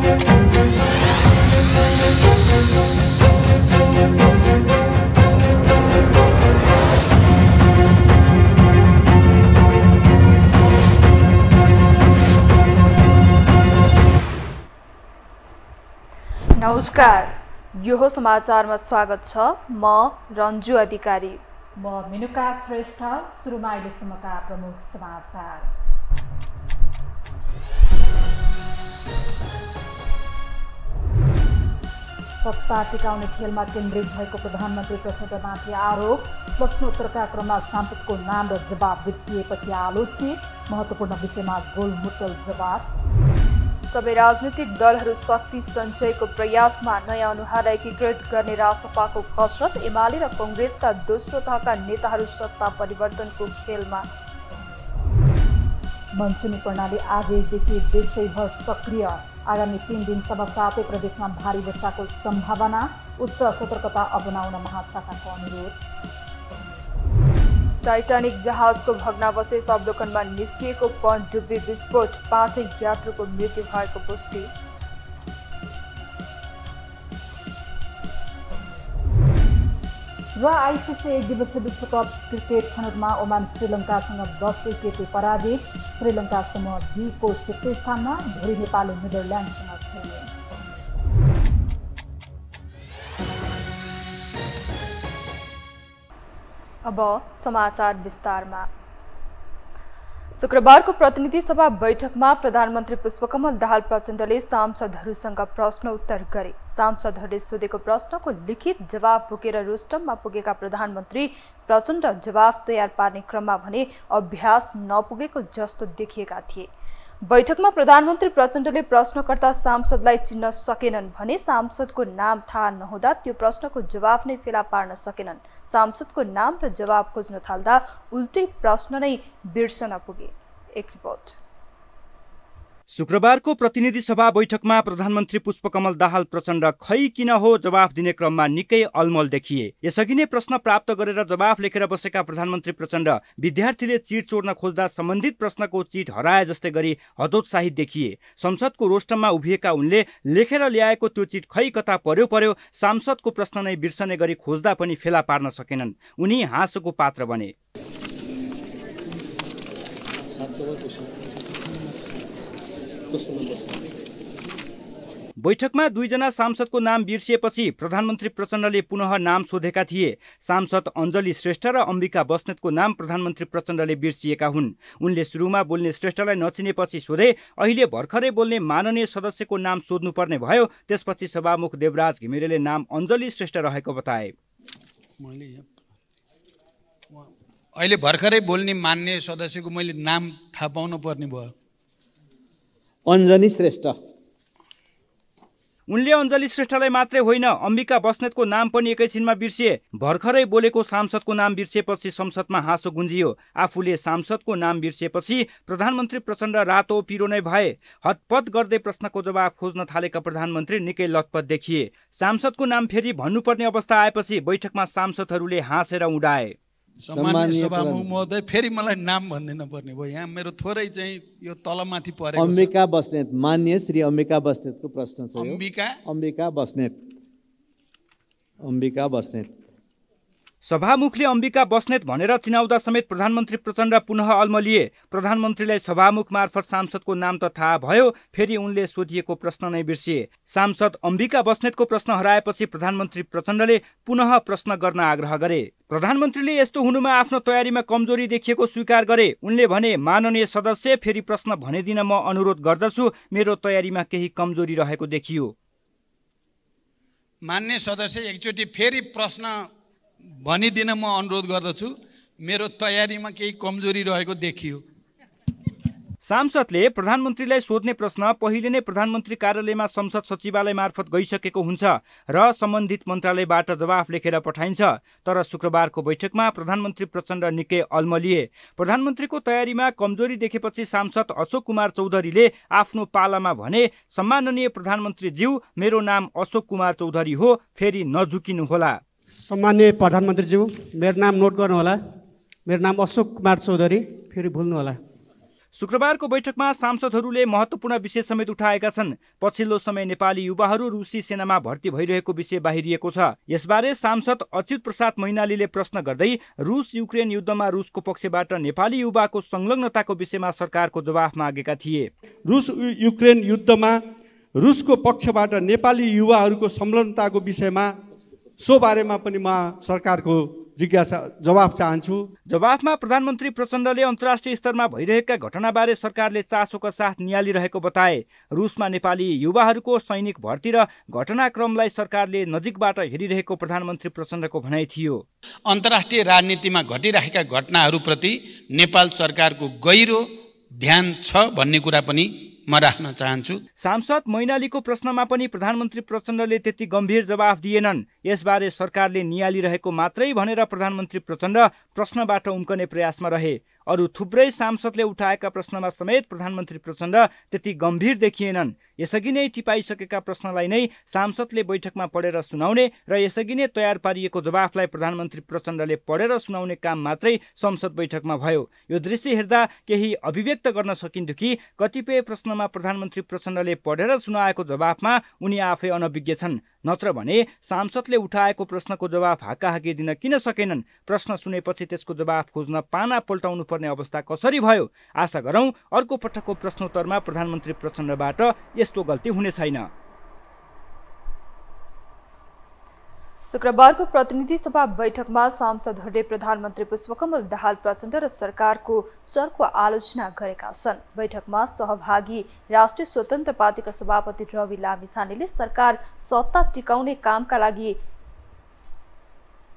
नमस्कार, यो समाचारमा स्वागत छ। म रन्जु अधिकारी। म मेनुका श्रेष्ठ। सुरुमा अहिलेसम्मका प्रमुख समाचार। सत्ता टिकाउने खेलमा केन्द्रित भएको प्रधानमन्त्री प्रचण्डमाथि आरोप। प्रश्नोत्तरका क्रममा सांसदको नाम र जवाब बिर्सिएपछि आलोचित। महत्त्वपूर्ण विषयमा गोलमुटल जवाब। सबै राजनीतिक दलहरू शक्ति सञ्चयको प्रयासमा नयाँ अनुहार एकीकृत गर्ने रासपाको कसरत। एमाले र कङ्ग्रेसका दोस्रो तहका नेताहरू सत्ता परिवर्तनको खेलमा। मनसुनी प्रणाली आजैदेखि देशैभर सक्रिय। आगामी 3 दिनसम्म 7 प्रदेशमा भारी वर्षाको सम्भावना। उच्च सतर्कता अपनाउन महाशाखाको अनुरोध। टाइटानिक जहाजको भग्नावशेष अवलोकनमा निस्किएको पनडुब्बी विस्फोट। 5 यात्रुको मृत्यु भएको पुष्टि। र आइसिसी 1 दिवसीय विश्वकप क्रिकेट छनौटमा ओमान श्रीलङ्कासँग 10 विकेटले पराजित। श्रीलङ्का समूह डी को 7 स्थानमा। धुरी नेपालले नेदरल्यान्डसँग खेल्ने। अब समाचार विस्तारमा। शुक्रबारको प्रतिनिधि सभा बैठकमा प्रधानमन्त्री पुष्पकमल दाहाल प्रचण्डले सांसदहरूसँग प्रश्न उत्तर गरे। सांसदहरूले सोधेको प्रश्नको लिखित जवाब बोकेर रोस्टममा पुगेका प्रधानमन्त्री प्रचण्ड जवाब तयार पार्ने क्रममा भने अभ्यास नपुगेको जस्तो देखिएका थिए। बैठकमा प्रधानमन्त्री प्रचण्डले प्रश्नकर्ता सांसदलाई चिन्न सकेनन् भने सांसदको नाम थाहा नहुँदा त्यो प्रश्नको जवाब नै फेला पार्न सकेनन्। सांसदको नाम र जवाब खोज्न थाल्दा उल्टै प्रश्न नै बिर्सन पुगे। एक रिपोर्ट। शुक्रबारको प्रतिनिधि सभा बैठकमा प्रधानमन्त्री पुष्पकमल दाहाल प्रचण्ड खै किन हो जवाफ दिने क्रममा निकै अलमल देखिए। यसअघि नै प्रश्न प्राप्त गरेर जवाफ लेखेर बसेका प्रधानमन्त्री प्रचण्ड विद्यार्थीले चिट चोर्न खोज्दा सम्बन्धित प्रश्नको चिट हराए जस्तै गरी हतोत्साहित देखिए। संसदको रोस्टममा उभिएका उनले लेखेर ल्याएको त्यो चिट खै कता पर्यो सांसदको प्रश्न नै बिर्सने गरी खोज्दा पनि फेला पार्न सकेनन्। उनी हाँसोको पात्र बने। बैठकमा 2 जना सांसदको नाम बिर्सिएपछि प्रधानमन्त्री प्रचण्डले पुनः नाम सोधेका थिए। सांसद अञ्जली श्रेष्ठ र अम्बिका बस्नेतको नाम प्रधानमन्त्री प्रचण्डले बिर्सिएका हुन्। उनले सुरुमा बोल्ने श्रेष्ठलाई नचिनेपछि सोधे। अहिले भर्खरै बोल्ने माननीय सदस्यको नाम सोध्नुपर्ने भयो। त्यसपछि सभामुख देवराज घिमिरेले नाम अञ्जली श्रेष्ठ रहेको बताए। अहिले भर्खरै बोल्ने माननीय सदस्यको मैले नाम थाहा पाउनु पर्ने भयो। अञ्जनी श्रेष्ठ। उनले अञ्जली श्रेष्ठलाई मात्रै होइन अम्बिका बस्नेतको नाम पनि एकैछिनमा बिर्सिए। भर्खरै बोलेको सांसदको नाम बिर्सिएपछि संसदमा हाँसो गुन्जियो। आफूले सांसदको नाम बिर्सिएपछि प्रधानमन्त्री प्रचण्ड रातो पिरो नै भए। हतपत गर्दै प्रश्नको जवाब खोज्न थालेका प्रधानमन्त्री निकै लतपत देखिए। सांसदको नाम फेरि भन्नुपर्ने अवस्था आएपछि बैठकमा सांसदहरूले हाँसेर उडाए। सम्माननीय सभामुख महोदय, फेरि मलाई नाम भन्दिन पर्ने भयो। यहाँ मेरो थोरै चाहिँ यो तलमाथि परेको छ। अम्बिका बस्नेत, मान्य श्री अम्बिका बस्नेतको प्रश्न छ। अम्बिका बस्नेत। सभामुखले अम्बिका बस्नेत भनेर चिनाउँदा समेत प्रधानमन्त्री प्रचण्ड पुनः अल्मलिए। प्रधानमन्त्रीलाई सभामुख मार्फत सांसदको नाम त थाहा भयो, फेरि उनले सोधिएको प्रश्न नै बिर्सिए। सांसद अम्बिका बस्नेतको प्रश्न हराएपछि प्रधानमन्त्री प्रचण्डले पुनः प्रश्न गर्न आग्रह गरे। प्रधानमन्त्रीले यस्तो हुनुमा आफ्नो तयारीमा कमजोरी देखिएको स्वीकार गरे। उनले भने, माननीय सदस्य, फेरि प्रश्न भनिदिन म अनुरोध गर्दछु। मेरो तयारीमा केही कमजोरी रहेको देखियो। मान्य सदस्य, एकचोटि फेरि प्रश्न भनिदिन म अनुरोध गर्दछु। मेरो तयारीमा केही कमजोरी रहेको देखियो। सांसदले प्रधानमन्त्रीलाई सोध्ने प्रश्न पहिले नै प्रधानमन्त्री कार्यालयमा संसद सचिवालय मार्फत गइसकेको हुन्छ र सम्बन्धित मन्त्रालयबाट जवाफ लेखेर पठाइन्छ। तर शुक्रबारको बैठकमा प्रधानमन्त्री प्रचण्ड निकै अल्मलिए। प्रधानमन्त्रीको तयारीमा कमजोरी देखेपछि सांसद अशोक कुमार चौधरीले आफ्नो पालामा भने, सम्माननीय प्रधानमन्त्रीज्यू, मेरो नाम अशोक कुमार चौधरी हो, फेरि नझुकिनुहोला। सम्माननीय प्रधानमन्त्रीज्यू, मेरो नाम नोट गर्नुहोला। मेरो नाम अशोक कुमार चौधरी, फेरि भुल्नुहोला। शुक्रबारको बैठकमा सांसदहरूले महत्त्वपूर्ण विषय समेत उठाएका छन्। पछिल्लो समय नेपाली युवाहरू रुसी सेनामा भर्ती भइरहेको विषय बाहिरिएको छ। यसबारे सांसद अच्युत प्रसाद मैनालीले प्रश्न गर्दै रुस युक्रेन युद्धमा रुसको पक्षबाट नेपाली युवाको संलग्नताको विषयमा सरकारको जवाफ मागेका थिए। रुस युक्रेन युद्धमा रुसको पक्षबाट नेपाली युवाहरूको संलग्नताको विषयमा सो बारेमा पनि म सरकारको जिज्ञासा जवाफ चाहन्छु। जवाफमा प्रधानमन्त्री प्रचण्डले अन्तर्राष्ट्रिय स्तरमा भइरहेका घटनाबारे सरकारले चासोका साथ नियालिरहेको बताए। रुसमा नेपाली युवाहरूको सैनिक भर्ती र घटनाक्रमलाई सरकारले नजिकबाट हेरिरहेको प्रधानमन्त्री प्रचण्डको भनाइ थियो। अन्तर्राष्ट्रिय राजनीतिमा घटिरहेका घटनाहरूप्रति नेपाल सरकारको गहिरो ध्यान छ भन्ने कुरा पनि म राख्न चाहन्छु। सांसद मैनालीको प्रश्नमा पनि प्रधानमन्त्री प्रचण्डले त्यति गम्भीर जवाफ दिएनन्। यसबारे सरकारले नियालिरहेको मात्रै भनेर प्रधानमन्त्री प्रचण्ड प्रश्नबाट उम्कने प्रयासमा रहे। अरू थुप्रै सांसदले उठाएका प्रश्नमा समेत प्रधानमन्त्री प्रचण्ड त्यति गम्भीर देखिएनन्। यसअघि नै टिपाइसकेका प्रश्नलाई नै सांसदले बैठकमा पढेर सुनाउने र यसअघि नै तयार पारिएको जवाफलाई प्रधानमन्त्री प्रचण्डले पढेर सुनाउने काम मात्रै संसद बैठकमा भयो। यो दृश्य हेर्दा केही अभिव्यक्त गर्न सकिन्थ्यो कि कतिपय प्रश्नमा प्रधानमन्त्री प्रचण्डले पढेर सुनाएको जवाफमा उनी आफै अनभिज्ञ छन्, नत्र भने सांसदले उठाएको प्रश्नको जवाफ हाकाहाकी दिन किन सकेनन्? प्रश्न सुनेपछि त्यसको जवाफ खोज्न पाना पल्टाउनु पर्ने अवस्था कसरी भयो? आशा गरौँ अर्को पटकको प्रश्नोत्तरमा प्रधानमन्त्री प्रचण्डबाट यस्तो गल्ती हुने छैन। शुक्रबारको प्रतिनिधि सभा बैठकमा सांसदहरूले प्रधानमन्त्री पुष्पकमल दाहाल प्रचण्ड र सरकारको चर्को आलोचना गरेका छन्। बैठकमा सहभागी राष्ट्रिय स्वतन्त्र पार्टीका सभापति रवि लामिछानेले सरकार सत्ता टिकाउने कामका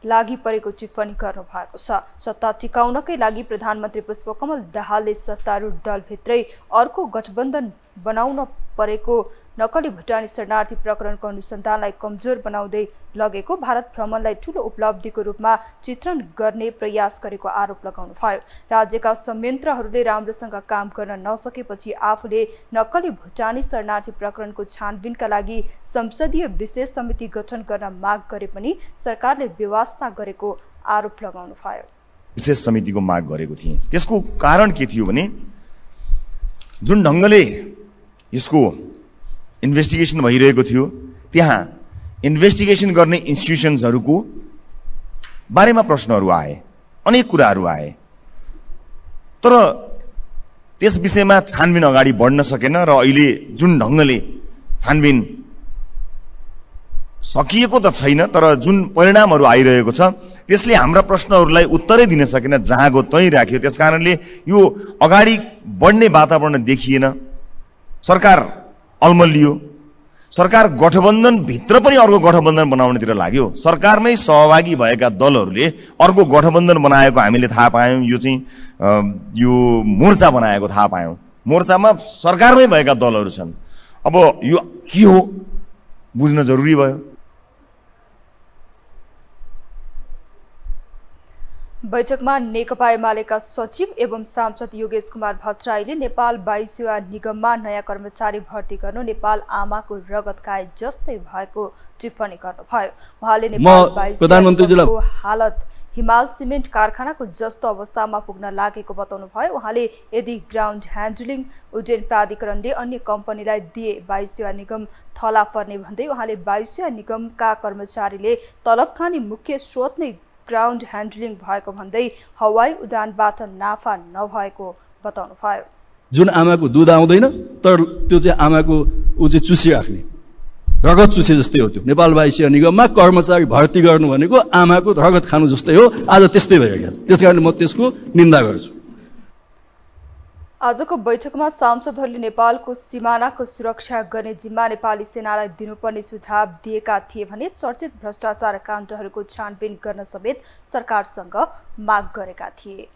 लागि परेको टिप्पणी गर्नु भएको छ। सत्ता टिकाउनकै लागि प्रधानमन्त्री पुष्पकमल दाहालले सत्तारूढ दलभित्रै अर्को गठबन्धन बनाउन परेको नक्कली भुटानी शरणार्थी प्रकरणको अनुसन्धानलाई कमजोर बनाउँदै लगेको भारत भ्रमणलाई ठूलो उपलब्धिको रूपमा चित्रण गर्ने प्रयास गरेको आरोप लगाउनुभयो। राज्यका संयन्त्रहरूले राम्रोसँग काम गर्न नसकेपछि आफूले नक्कली भुटानी शरणार्थी प्रकरणको छानबिनका लागि संसदीय विशेष समिति गठन गर्न माग गरे पनि सरकारले बेवास्ता गरेको आरोप लगाउनुभयो। विशेष समितिको माग गरेको थिए, त्यसको कारण के थियो भने जुन ढङ्गले यसको इन्भेस्टिगेसन भइरहेको थियो त्यहाँ इन्भेस्टिगेसन गर्ने इन्स्टिट्युसन्सहरूको बारेमा प्रश्नहरू आए, अनेक कुराहरू आए, तर त्यस विषयमा छानबिन अगाडि बढ्न सकेन र अहिले जुन ढङ्गले छानबिन सकिएको त छैन तर जुन परिणामहरू आइरहेको छ त्यसले हाम्रा प्रश्नहरूलाई उत्तरै दिन सकेन, जहाँको त्यहीँ राख्यो। त्यसकारणले यो अगाडि बढ्ने वातावरण देखिएन। सरकार अल्मलियो, सरकार गठबन्धन भित्र पनि अर्को गठबन्धन बनाउनेतिर लाग्यो। सरकारमै सहभागी भएका दलहरूले अर्को गठबन्धन बनाएको हामीले थाहा पायौँ। यो चाहिँ यो मोर्चा बनाएको थाहा पायौँ। मोर्चामा सरकारमै भएका दलहरू छन्। अब यो के हो बुझ्न जरुरी भयो। बैठकमा नेकपा एमालेका सचिव एवं सांसद योगेश कुमार भट्टराईले नेपाल वायु सेवा निगममा नयाँ कर्मचारी भर्ती गर्नु नेपाल आमाको रगत खाए जस्तै भएको टिप्पणी गर्नुभयो। उहाँले नेपाल वायु सेवाको हालत हिमाल सिमेन्ट कारखानाको जस्तो अवस्थामा पुग्न लागेको बताउनुभयो। उहाँले यदि ग्राउन्ड ह्यान्डलिङ उड्डयन प्राधिकरणले अन्य कम्पनीलाई दिए वायु सेवा निगम थला पर्ने भन्दै उहाँले वायु सेवा निगमका कर्मचारीले तलब खाने मुख्य स्रोत नै ग्राउन्ड ह्यान्डलिङ भएको भन्दै हवाई उडानबाट नाफा नभएको बताउनुभयो। जुन आमाको दुध आउँदैन तर त्यो चाहिँ आमाको ऊ चाहिँ चुसिराख्ने रगत चुसे जस्तै हो। त्यो नेपाल वायु सेवा निगममा कर्मचारी भर्ती गर्नु भनेको आमाको रगत खानु जस्तै हो। आज त्यस्तै भइरहेको छ, त्यसकारण म त्यसको निन्दा गर्छु। आजको बैठकमा सांसदहरूले नेपालको सिमानाको सुरक्षा गर्ने जिम्मा नेपाली सेनालाई दिनुपर्ने सुझाव दिएका थिए भने चर्चित भ्रष्टाचार काण्डहरूको छानबिन गर्न समेत सरकारसँग माग गरेका थिए।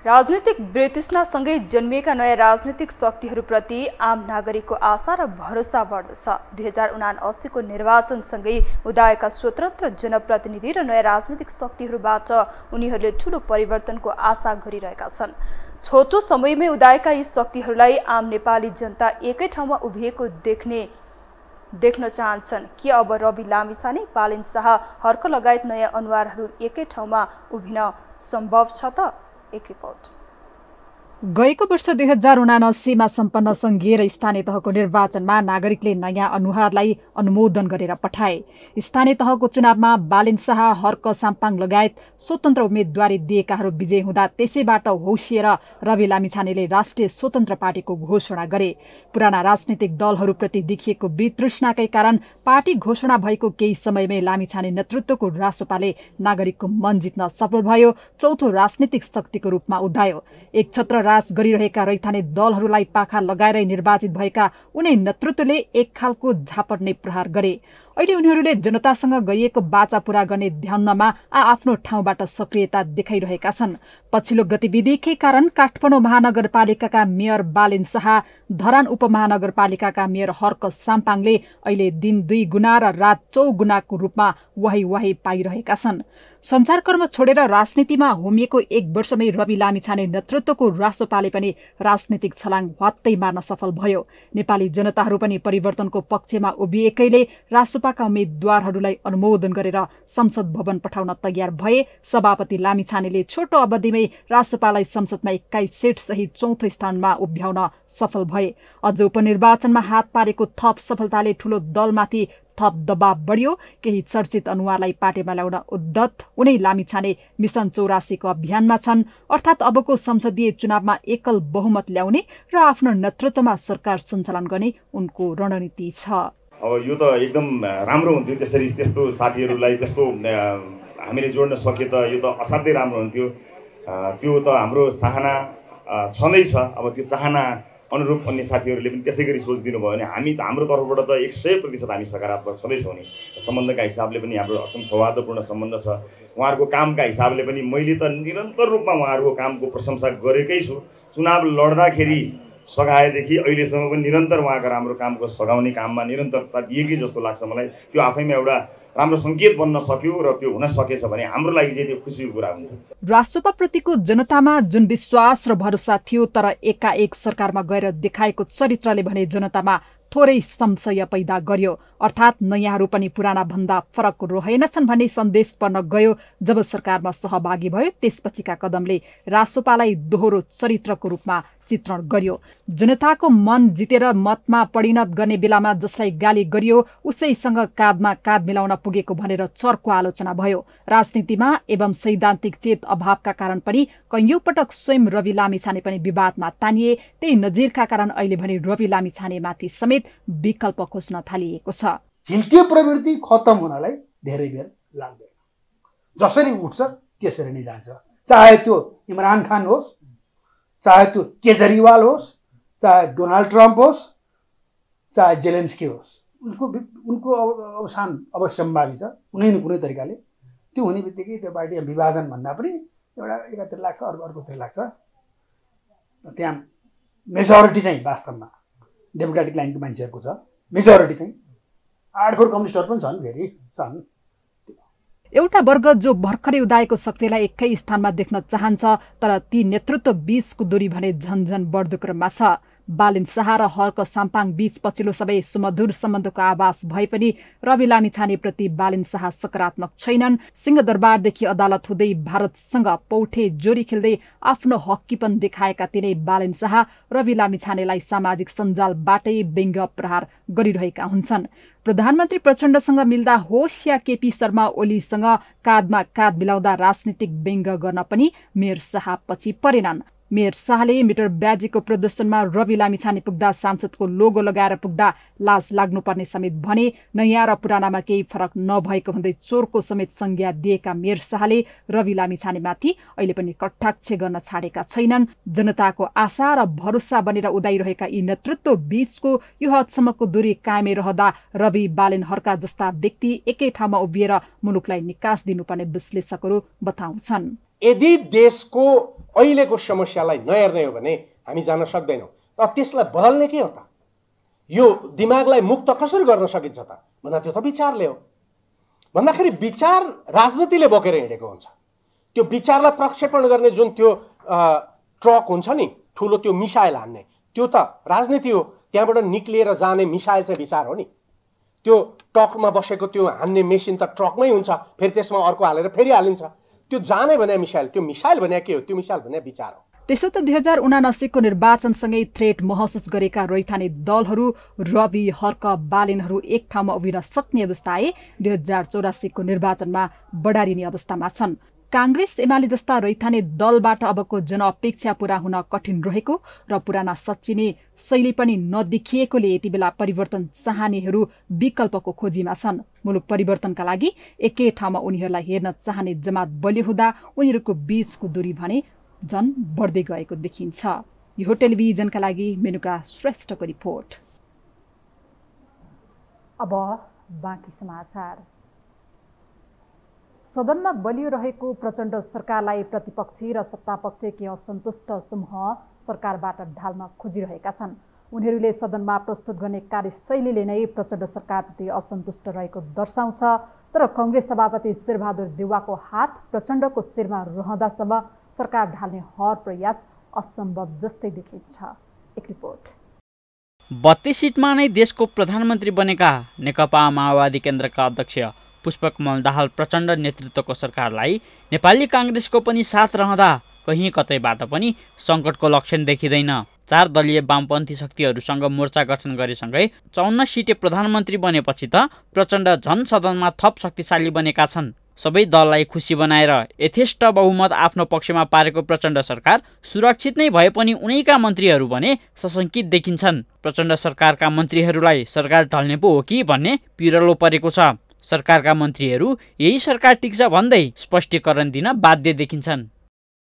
राजनीतिक वितृष्णासँगै जन्मिएका नयाँ राजनीतिक शक्तिहरूप्रति आम नागरिकको आशा र भरोसा बढ्दछ। 2079 निर्वाचनसँगै उदाएका स्वतन्त्र जनप्रतिनिधि र नयाँ राजनीतिक शक्तिहरूबाट उनीहरूले ठूलो परिवर्तनको आशा गरिरहेका छन्। छोटो समयमै उदाएका यी शक्तिहरूलाई आम नेपाली जनता एकै ठाउँमा उभिएको देख्ने देख्न चाहन्छन्। के अब रवि लामिछाने, बालेन शाह, हर्क लगायत नयाँ अनुहारहरू एकै ठाउँमा उभिन सम्भव छ त? एक रिपोर्ट। गएको वर्ष 2079मा सम्पन्न संघीय र स्थानीय तहको निर्वाचनमा नागरिकले नयाँ अनुहारलाई अनुमोदन गरेर पठाए। स्थानीय तहको चुनावमा बालेन शाह, हर्क साम्पाङ लगायत स्वतन्त्र उम्मेद्वारी दिएकाहरू विजयी हुँदा त्यसैबाट होसिएर रवि लामिछानेले राष्ट्रिय स्वतन्त्र पार्टीको घोषणा गरे। पुराना राजनीतिक दलहरूप्रति देखिएको वितृष्णाकै कारण पार्टी घोषणा भएको केही समयमै लामिछाने नेतृत्वको रासोपाले नागरिकको मन जित्न सफल भयो। चौथो राजनीतिक शक्तिको रूपमा उदायो। एक छत्र राज गरिरहेका रैथाने दलहरूलाई पाखा लगाएर निर्वाचित भएका उनै नेतृत्वले एक खालको झापट नै प्रहार गरे। अहिले उनीहरूले जनतासँग गरिएको वाचा पूरा गर्ने ध्यानमा आफ्नो ठाउँबाट सक्रियता देखाइरहेका छन्। पछिल्लो गतिविधिकै कारण काठमाडौँ महानगरपालिकाका मेयर बालेन शाह, धरान उपमहानगरपालिकाका मेयर हर्क साम्पाङले अहिले दिन 2 गुणा र रात 4 गुणाको रूपमा वाही पाइरहेका छन्। संचारकर्म छोडेर राजनीतिमा होमिएको 1 वर्षमै रवि लामिछाने नेतृत्वको रासोपाले पनि राजनीतिक छलाङ ह्वात्तै मार्न सफल भयो। नेपाली जनताहरू पनि परिवर्तनको पक्षमा उभिएकैले रासोपाका उम्मेद्वारहरूलाई अनुमोदन गरेर संसद भवन पठाउन तयार भए। सभापति लामिछानेले छोटो अवधिमै रासोपालाई संसदमा 21 सीट सहित चौथो स्थानमा उभ्याउन सफल भए। अझ उपनिर्वाचनमा हात पारेको थप सफलताले ठूलो दलमाथि थप दबाव बढ्यो। केही चर्चित अनुहारलाई पार्टीमा ल्याउन उद्धत उनै लामिछाने मिशन 84 को अभियानमा छन्। अर्थात् अबको संसदीय चुनावमा एकल बहुमत ल्याउने र आफ्नो नेतृत्वमा सरकार सञ्चालन गर्ने उनको रणनीति छ। अब यो त एकदम राम्रो हुन्थ्यो, त्यसरी त्यस्तो साथीहरूलाई त्यस्तो हामीले जोड्न सके त यो त असाध्यै राम्रो हुन्थ्यो। त्यो त हाम्रो चाहना छँदैछ। अब त्यो चाहना अनुरूप अन्य साथीहरूले पनि त्यसै गरी सोचिदिनु भयो भने हाम्रो तर्फबाट त 100% हामी सकारात्मक छँदैछौँ नि। सम्बन्धका हिसाबले पनि हाम्रो एकदम सौहार्दपूर्ण सम्बन्ध छ। उहाँहरूको कामका हिसाबले पनि मैले त निरन्तर रूपमा उहाँहरूको कामको प्रशंसा गरेकै छु। चुनाव लड्दाखेरि सघाएदेखि अहिलेसम्म पनि निरन्तर उहाँको राम्रो कामको सघाउने काममा निरन्तरता दिएकै जस्तो लाग्छ मलाई। त्यो आफैमा एउटा राम्रो सङ्केत बन्न सक्यो र त्यो हुन सकेछ भने हाम्रो लागि चाहिँ त्यो खुसीको कुरा हुन्छ। राष्ट्रप्रतिको जनतामा जुन विश्वास र भरोसा थियो, तर एकाएक सरकारमा गएर देखाएको चरित्रले भने जनतामा थोरै संशय पैदा गर्यो। अर्थात् नयाँहरू पनि पुराना भन्दा फरक रहेनछन् भन्ने सन्देश पर्न गयो। जब सरकारमा सहभागी भयो त्यसपछिका कदमले रासोपालाई दोहोरो चरित्रको रूपमा चित्रण गर्यो। जनताको मन जितेर मतमा परिणत गर्ने बेलामा जसलाई गाली गरियो उसैसँग काँधमा काँध मिलाउन पुगेको भनेर चर्को आलोचना भयो। राजनीतिमा एवं सैद्धान्तिक चेत अभावका कारण पनि कैयौं पटक स्वयं रवि लामिछाने पनि विवादमा तानिए। त्यही नजिरका कारण अहिले भने रवि लामिछानेमाथि समेत विकल्प खोज्न थालिएको छ। झिल्के प्रवृत्ति खत्तम हुनलाई धेरै बेर लाग्दैन। जसरी उठ्छ त्यसरी नै जान्छ। चाहे त्यो इमरान खान होस्, चाहे त्यो केजरीवाल होस्, चाहे डोनाल्ड ट्रम्प होस्, चाहे जेलेन्स्की होस्, उनको अवसान अब सम्भावी छ। कुनै न कुनै तरिकाले त्यो हुने बित्तिकै त्यो पार्टी विभाजन भन्दा पनि एउटा एकातिर लाग्छ, अर्कोतिर लाग्छ। त्यहाँ मेजोरिटी चाहिँ वास्तवमा डेमोक्रेटिक लाइनको मान्छेहरूको छ। मेजोरिटी चाहिँ हार्डकोर कम्युनिस्टहरू पनि छन्, फेरि छन्। एउटा वर्ग जो भर्खरै उदाएको शक्तिलाई एकै स्थानमा देख्न चाहन्छ, तर ती नेतृत्व बीचको दूरी भने झन्झन बढ्दो क्रममा छ। बालेन शाह र हर्क साम्पाङ बीच पछिल्लो समय सुमधुर सम्बन्धको आभास भए पनि रवि लामिछानेप्रति बालेन शाह सकारात्मक छैनन्। सिंहदरबारदेखि अदालत हुँदै भारतसँग पौठे जोरी खेल्दै आफ्नो हक्कीपन देखाएका तिनै बालेन शाह रवि लामिछानेलाई सामाजिक सञ्जालबाटै व्यङ्ग्य प्रहार गरिरहेका हुन्छन्। प्रधानमन्त्री प्रचण्डसँग मिल्दा होस् या केपी शर्मा ओलीसँग काँधमा काँध मिलाउँदा राजनीतिक व्यङ्ग्य गर्न पनि मेयर शाह पछि परेनन्। मेयर शाहले मिटर ब्याजीको प्रदर्शनमा रवि लामिछाने पुग्दा सांसदको लोगो लगाएर पुग्दा लाज लाग्नुपर्ने समेत भने। नयाँ र पुरानामा केही फरक नभएको भन्दै चोरको समेत संज्ञा दिएका मेयर शाहले रवि लामिछानेमाथि अहिले पनि कटाक्ष गर्न छाडेका छैनन्। जनताको आशा र भरोसा बनेर उदाइरहेका यी नेतृत्व बीचको यो हदसम्मको दूरी कायमै रहँदा रवि, बालेन, हर्का जस्ता व्यक्ति एकै ठाउँमा उभिएर मुलुकलाई निकास दिनुपर्ने विश्लेषकहरू बताउँछन्। यदि देशको अहिलेको समस्यालाई नहेर्ने हो भने हामी जान सक्दैनौँ। तर त्यसलाई बदल्ने के हो त? यो दिमागलाई मुक्त कसरी गर्न सकिन्छ त भन्दा त्यो त विचारले हो। भन्दाखेरि विचार राजनीतिले बोकेर हिँडेको हुन्छ। त्यो विचारलाई प्रक्षेपण गर्ने जुन त्यो ट्रक हुन्छ नि, ठुलो त्यो मिसाइल हान्ने, त्यो त राजनीति हो। त्यहाँबाट निक्लिएर जाने मिसाइल चाहिँ विचार हो नि। त्यो टकमा बसेको त्यो हान्ने मेसिन त ट्रकमै हुन्छ, फेरि त्यसमा अर्को हालेर फेरि हालिन्छ। त्यो जाने भने मिसाइल, त्यो मिसाइल भने के हो? त्यो मिसाइल भने विचार हो। त्यसो त 2079 को निर्वाचनसँगै थ्रेट महसुस गरेका रैथाने दलहरू रवि, हर्क, बालेनहरू एक ठाउँमा उभिन सक्ने अवस्था आए 2084 को निर्वाचनमा बढारिने अवस्थामा छन्। कांग्रेस एमाले जस्ता रैथाने दलबाट अबको जनअपेक्षा पूरा हुन कठिन रहेको र पुराना सच्चिने शैली पनि नदेखिएकोले यति बेला परिवर्तन चाहनेहरू विकल्पको खोजीमा छन्। मुलुक परिवर्तनका लागि एकै ठाउँमा उनीहरूलाई हेर्न चाहने जमात बलियो हुँदा उनीहरूको बीचको दूरी भने झन बढ्दै गएको देखिन्छ। यो टेलिभिजनका लागि मेनुका श्रेष्ठको रिपोर्ट। अब बाँकी समाचार। सदनमा बलियो रहेको प्रचण्ड सरकारलाई प्रतिपक्षी र सत्तापक्षकी असन्तुष्ट समूह सरकारबाट ढाल्न खोजिरहेका छन्। उनीहरूले सदनमा प्रस्तुत गर्ने कार्यशैलीले नै प्रचण्ड सरकारप्रति असन्तुष्ट रहेको दर्शाउँछ। तर कांग्रेस सभापति शेरबहादुर देउवाको हात प्रचण्डको शिरमा रहँदासम्म सरकार ढाल्ने हर प्रयास असम्भव जस्तै देखिन्छ। एक रिपोर्ट। 32 सिटमा नै देशको प्रधानमन्त्री बनेका नेकपा माओवादी केन्द्रका अध्यक्ष पुष्पकमल दाहाल प्रचण्ड नेतृत्वको सरकारलाई नेपाली कांग्रेसको पनि साथ रहँदा कहीँ कतैबाट पनि सङ्कटको लक्षण देखिँदैन। 4 दलीय वामपन्थी शक्तिहरूसँग मोर्चा गठन गरेसँगै 54 सिटे प्रधानमन्त्री बनेपछि त प्रचण्ड झन सदनमा थप शक्तिशाली बनेका छन्। सबै दललाई खुसी बनाएर यथेष्ट बहुमत आफ्नो पक्षमा पारेको प्रचण्ड सरकार सुरक्षित नै भए पनि उनैका मन्त्रीहरू भने सशंकित देखिन्छन्। प्रचण्ड सरकारका मन्त्रीहरूलाई सरकार ढल्ने पो हो कि भन्ने पिरलो परेको छ। सरकारका मन्त्रीहरू यही सरकार टिक्छ भन्दै स्पष्टीकरण दिन बाध्य देखिन्छन्।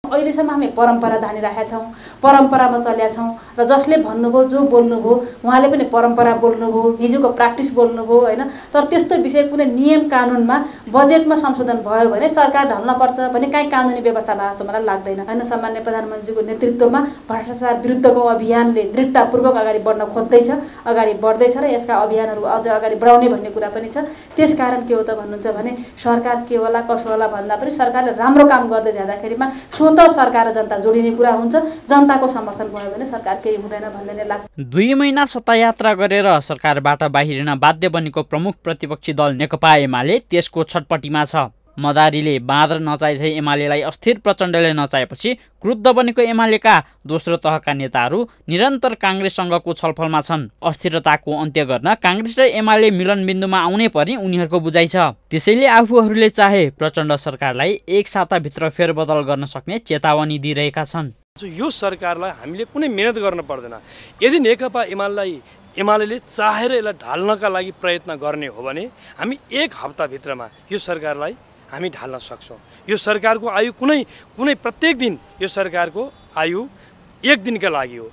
अहिलेसम्म हामी परम्परा धानिरहेका छौँ, परम्परामा चलेका छौँ र जसले भन्नुभयो, जो बोल्नुभयो उहाँले पनि परम्परा बोल्नुभयो, हिजोको प्र्याक्टिस बोल्नुभयो होइन। तर त्यस्तो विषय कुनै नियम कानुनमा बजेटमा संशोधन भयो भने सरकार ढल्न पर्छ भने काहीँ कानुनी व्यवस्था भएको जस्तो मलाई लाग्दैन होइन। सामान्य प्रधानमन्त्रीको नेतृत्वमा भ्रष्टाचार विरुद्धको अभियानले दृढतापूर्वक अगाडि बढ्न खोज्दैछ, अगाडि बढ्दैछ र यसका अभियानहरू अझ अगाडि बढाउने भन्ने कुरा पनि छ। त्यसकारण के हो त भन्नुहुन्छ भने सरकार के होला कसो होला भन्दा पनि सरकारले राम्रो काम गर्दै जाँदाखेरिमा स्वतः सरकार र जनता जोडिने कुरा हुन्छ। जनताको समर्थन भयो भने सरकार केही हुँदैन भन्ने नै लाग्छ। 2 महिना सत्ता यात्रा गरेर सरकारबाट बाहिरिन बाध्य बनेको प्रमुख प्रतिपक्षी दल नेकपा एमाले त्यसको छटपटीमा छ। मदारीले बाँदर नचाएझै एमालेलाई अस्थिर प्रचण्डले नचाएपछि क्रुद्ध बनेको एमालेका दोस्रो तहका नेताहरू निरन्तर कांग्रेससँगको छलफलमा छन्। अस्थिरताको अन्त्य गर्न कांग्रेस र एमाले मिलनबिन्दुमा आउनै पर्ने उनीहरूको बुझाइ छ। त्यसैले आफूहरूले चाहे प्रचण्ड सरकारलाई एक साताभित्र फेरबदल गर्न सक्ने चेतावनी दिइरहेका छन्। यो सरकारलाई हामीले कुनै मेहनत गर्न पर्दैन। यदि नेकपा एमाले चाहेर यसलाई ढाल्नका लागि प्रयत्न गर्ने हो भने हामी 1 हप्ताभित्रमा यो सरकारलाई हामी ढाल्न सक्छौँ। यो सरकारको आयु कुनै प्रत्येक दिन यो सरकारको आयु 1 दिनका लागि हो,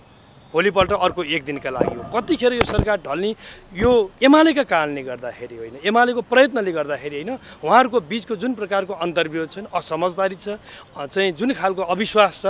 भोलिपल्ट अर्को 1 दिनका लागि हो। कतिखेर यो सरकार ढल्ने यो एमालेका कारणले गर्दाखेरि होइन, एमालेको प्रयत्नले गर्दाखेरि होइन। उहाँहरूको बिचको जुन प्रकारको अन्तर्विरोध छ, असमझदारी छ, चाहिँ जुन खालको अविश्वास छ,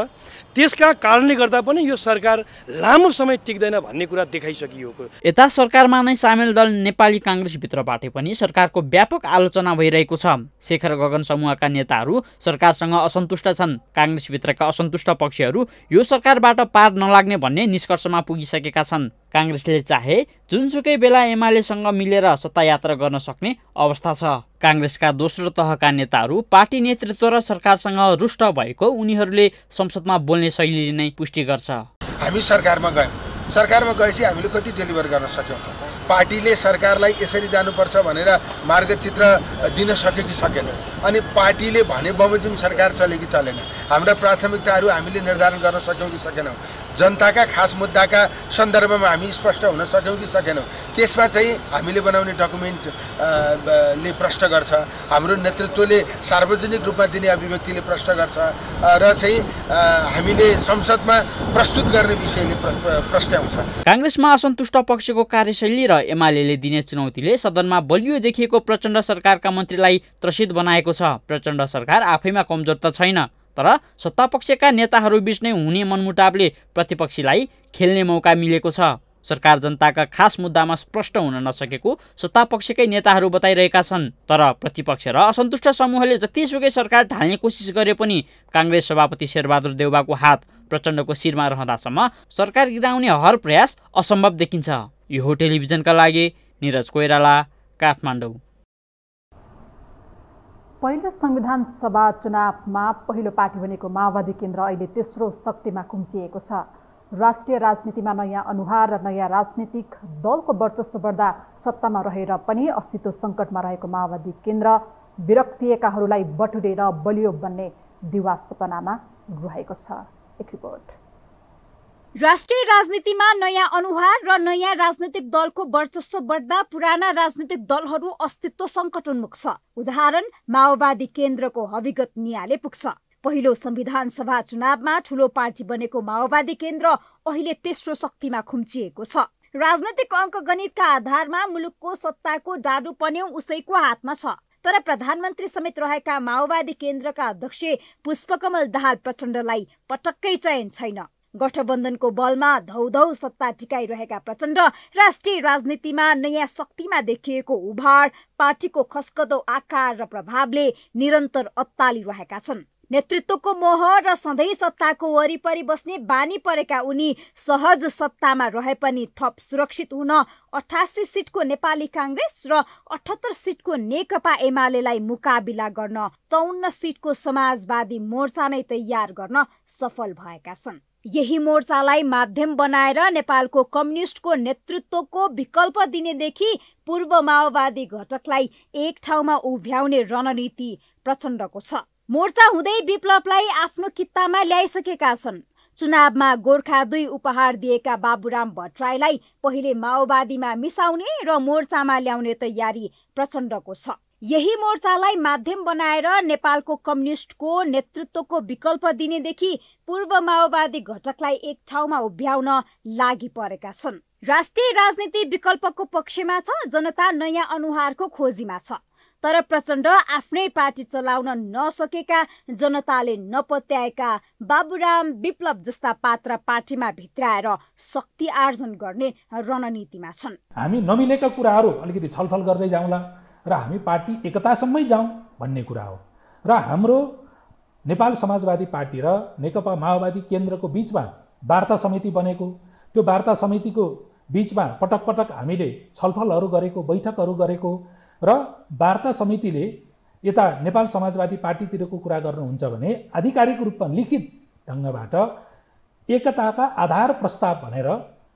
त्यसका कारणले गर्दा पनि यो सरकार लामो समय टिक्दैन भन्ने कुरा देखाइसकियो। यता सरकारमा नै सामेल दल नेपाली कांग्रेसभित्रबाट पनि सरकारको व्यापक आलोचना भइरहेको छ। शेखर गगन समूहका नेताहरू सरकारसँग असन्तुष्ट छन्। कांग्रेसभित्रका असन्तुष्ट पक्षहरू यो सरकारबाट पार नलाग्ने भन्ने निष्कर्षमा पुगिसकेका छन्। कांग्रेसले चाहे जुनसुकै बेला एमालेसँग मिलेर सत्ता यात्रा गर्न सक्ने अवस्था छ। कांग्रेसका दोस्रो तहका नेताहरू पार्टी नेतृत्व र सरकारसँग रुष्ट भएको उनीहरूले संसदमा बोल्ने शैलीले नै पुष्टि गर्छ। हामी सरकारमा गएपछि हामीले कति डेलिभर गर्न सक्यौँ त? पार्टीले सरकारलाई यसरी जानुपर्छ भनेर मार्गचित्र दिन सक्यो कि सकेन? अनि पार्टीले भने बमोजिम सरकार चल्यो कि चलेन? हाम्रा प्राथमिकताहरू हामीले निर्धारण गर्न सक्यौँ कि सकेनौँ? जनताका खास मुद्दाका सन्दर्भमा हामी स्पष्ट हुन सक्यौँ कि सकेनौँ? त्यसमा चाहिँ हामीले बनाउने डकुमेन्टले प्रश्न गर्छ, हाम्रो नेतृत्वले सार्वजनिक रूपमा दिने अभिव्यक्तिले प्रश्न गर्छ र चाहिँ हामीले संसदमा प्रस्तुत गर्ने विषयले प्रश्न आउँछ। कांग्रेसमा असन्तुष्ट पक्षको कार्यशैली र एमालेले दिने चुनौतीले सदनमा बलियो देखिएको प्रचण्ड सरकारका मन्त्रीलाई त्रसित बनाएको छ। प्रचण्ड सरकार आफैमा कमजोर त छैन, तर सत्तापक्षका नेताहरू बीच नै हुने मनमुटावले प्रतिपक्षीलाई खेल्ने मौका मिलेको छ। सरकार जनताका खास मुद्दामा स्पष्ट हुन नसकेको सत्तापक्षकै नेताहरू बताइरहेका छन्। तर प्रतिपक्ष र असन्तुष्ट समूहले जतिसुकै सरकार ढाल्ने कोसिस गरे पनि कांग्रेस सभापति शेरबहादुर देउवाको हात प्रचण्डको शिरमा रहँदासम्म सरकार गिराउने हर प्रयास असम्भव देखिन्छ। यो टेलिभिजनका लागि निरज कोइराला, काठमाडौँ। पहिलो संविधान सभा चुनावमा पहिलो पार्टी बनेको माओवादी केन्द्र अहिले तेस्रो शक्तिमा खुम्चिएको छ। राष्ट्रिय राजनीतिमा नयाँ अनुहार र नयाँ राजनीतिक दलको वर्चस्व बढ्दा सत्तामा रहेर पनि अस्तित्व सङ्कटमा रहेको माओवादी केन्द्र विरक्तिएकाहरूलाई बटुलेर बलियो बन्ने दिवा सपनामा रहेको छ। एक रिपोर्ट। राष्ट्रिय राजनीतिमा नयाँ अनुहार र नयाँ राजनीतिक दलको वर्चस्व बढ्दा पुराना राजनीतिक दलहरू अस्तित्व सङ्कटोन्मुख छ। उदाहरण माओवादी केन्द्रको हविगत नियाले पुग्छ। पहिलो संविधान सभा चुनावमा ठूलो पार्टी बनेको माओवादी केन्द्र अहिले तेस्रो शक्तिमा खुम्चिएको छ। राजनैतिक अङ्कगणितका आधारमा मुलुकको सत्ताको डाडु पन्यौ उसैको हातमा छ। तर प्रधानमन्त्री समेत रहेका माओवादी केन्द्रका अध्यक्ष पुष्पकमल दाहाल प्रचण्डलाई पटक्कै चयन छैन। गठबन्धनको बलमा धौधौ सत्ता टिकाइरहेका प्रचण्ड राष्ट्रिय राजनीतिमा नयाँ शक्तिमा देखिएको उभार, पार्टीको खस्कदो आकार र प्रभावले निरन्तर अत्तालिरहेका छन्। नेतृत्वको मोह र सधैँ सत्ताको वरिपरि बस्ने बानी परेका उनी सहज सत्तामा रहे पनि थप सुरक्षित हुन 88 सिटको नेपाली काङ्ग्रेस र 78 सिटको नेकपा एमालेलाई मुकाबिला गर्न 54 सिटको समाजवादी मोर्चा नै तयार गर्न सफल भएका छन्। यही मोर्चालाई माध्यम बनाएर नेपालको कम्युनिस्टको नेतृत्वको विकल्प दिनेदेखि पूर्व माओवादी घटकलाई एक ठाउँमा उभ्याउने रणनीति प्रचण्डको छ। मोर्चा हुँदै विप्लवलाई आफ्नो कित्तामा ल्याइसकेका छन्। चुनावमा गोर्खा 2 उपहार दिएका बाबुराम भट्टराईलाई पहिले माओवादीमा मिसाउने र मोर्चामा ल्याउने तयारी प्रचण्डको छ। यही मोर्चालाई माध्यम बनाएर नेपालको कम्युनिस्टको नेतृत्वको विकल्प दिनेदेखि पूर्व माओवादी घटकलाई एक ठाउँमा उभ्याउन लागि परेका छन्। राष्ट्रिय राजनीति विकल्पको पक्षमा छ, जनता नयाँ अनुहारको खोजीमा छ। तर प्रचण्ड आफ्नै पार्टी चलाउन नसकेका, जनताले नपत्याएका बाबुराम विप्लव जस्ता पात्र पार्टीमा भित्राएर शक्ति आर्जन गर्ने रणनीतिमा छन्। हामी नमिलेका कुराहरू अलिकति छलफल गर्दै जाउँला र हामी पार्टी एकतासम्मै जाउँ भन्ने कुरा हो। र हाम्रो नेपाल समाजवादी पार्टी र नेकपा माओवादी केन्द्रको बीचमा वार्ता समिति बनेको, त्यो वार्ता समितिको बीचमा पटक पटक हामीले छलफलहरू गरेको, बैठकहरू गरेको र वार्ता समितिले यता नेपाल समाजवादी पार्टीतिरको कुरा गर्नुहुन्छ भने आधिकारिक रूपमा लिखित ढङ्गबाट एकताका आधार प्रस्ताव भनेर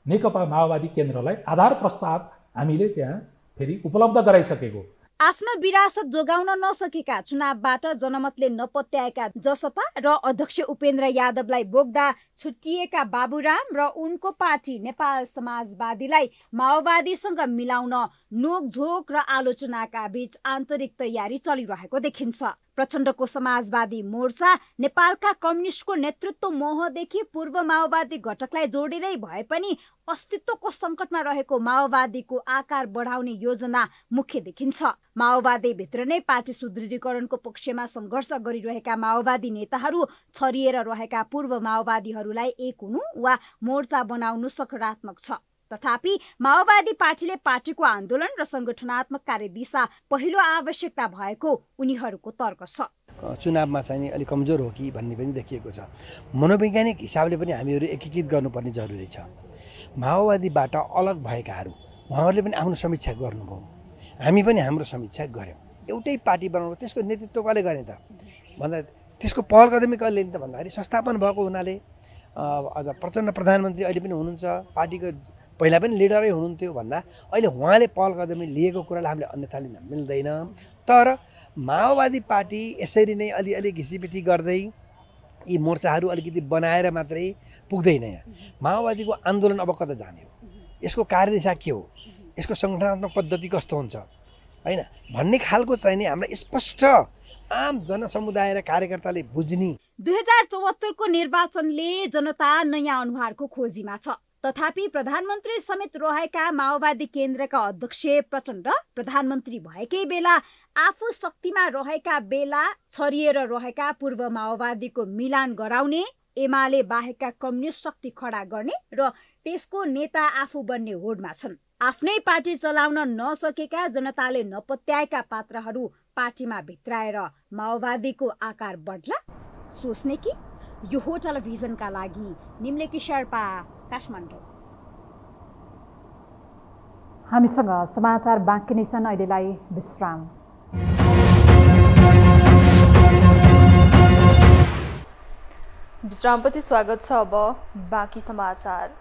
नेकपा माओवादी केन्द्रलाई आधार प्रस्ताव हामीले त्यहाँ फेरि उपलब्ध गराइसकेको। आफ्नो विरासत जोगाउन नसकेका, चुनावबाट जनमतले नपत्याएका जसपा र अध्यक्ष उपेन्द्र यादवलाई बोक्दा छुट्टिएका बाबुराम र उनको पार्टी नेपाल समाजवादीलाई माओवादीसँग मिलाउन नोकझोक र आलोचनाका बीच आन्तरिक तयारी चलिरहेको देखिन्छ। प्रचण्डको समाजवादी मोर्चा नेपालका कम्युनिस्टको नेतृत्व मोहदेखि पूर्व माओवादी घटकलाई जोडेरै भए पनि अस्तित्वको सङ्कटमा रहेको माओवादीको आकार बढाउने योजना मुख्य देखिन्छ। माओवादीभित्र नै पार्टी सुदृढीकरणको पक्षमा सङ्घर्ष गरिरहेका माओवादी नेताहरू छरिएर रहेका पूर्व माओवादीहरूलाई एक हुनु वा मोर्चा बनाउनु सकारात्मक छ। तथापि माओवादी पार्टीले पार्टीको आन्दोलन र सङ्गठनात्मक कार्यदिशा पहिलो आवश्यकता भएको उनीहरूको तर्क छ। चुनावमा चाहिँ नि अलिक कमजोर हो कि भन्ने पनि देखिएको छ। मनोवैज्ञानिक हिसाबले पनि हामीहरू एकीकृत गर्नुपर्ने जरुरी छ। माओवादीबाट अलग भएकाहरू उहाँहरूले पनि आफ्नो समीक्षा गर्नुभयो, हामी पनि हाम्रो समीक्षा गऱ्यौँ। एउटै पार्टी बनाउनु, त्यसको नेतृत्व कसले गर्ने त भन्दा त्यसको पहल कदमी कसले लिने त भन्दाखेरि संस्थापन भएको हुनाले प्रचण्ड प्रधानमन्त्री अहिले पनि हुनुहुन्छ, पार्टीको पहिला पनि लिडरै हुनुहुन्थ्यो भन्दा अहिले उहाँले पहल कदमी लिएको कुरालाई हामीले अन्यथा लिन मिल्दैन। तर माओवादी पार्टी यसरी नै अलिअलि घिसिपिटी गर्दै यी मोर्चाहरू अलिकति बनाएर मात्रै पुग्दैन। यहाँ माओवादीको आन्दोलन अब कता जाने हो, यसको कार्यदिशा के हो, यसको सङ्गठनात्मक पद्धति कस्तो हुन्छ हैन भन्ने खालको चाहिँ नि हामीलाई स्पष्ट आम जनसमुदाय र कार्यकर्ताले बुझ्ने। 2074 को निर्वाचनले जनता नयाँ अनुहारको खोजीमा छ। तथापि प्रधानमन्त्री समेत रहेका माओवादी केन्द्रका अध्यक्ष प्रचण्ड प्रधानमन्त्री भएकै बेला आफू शक्तिमा रहेका बेला छरिएर रहेका पूर्व माओवादीको मिलान गराउने, एमाले बाहेकका कम्युनिस्ट शक्ति खडा गर्ने र त्यसको नेता आफू बन्ने होडमा छन्। आफ्नै पार्टी चलाउन नसकेका, जनताले नपत्याएका पात्रहरू पार्टीमा भित्राएर माओवादीको आकार बढ्ला सोच्ने कि? यो हो टेलिभिजनका लागि निम्लेकी शेर्पा, काठमाडौँ। हामीसँग समाचार बाँकी नै छन्, अहिलेलाई विश्राम। विश्रामपछि स्वागत छ। अब बाँकी समाचार।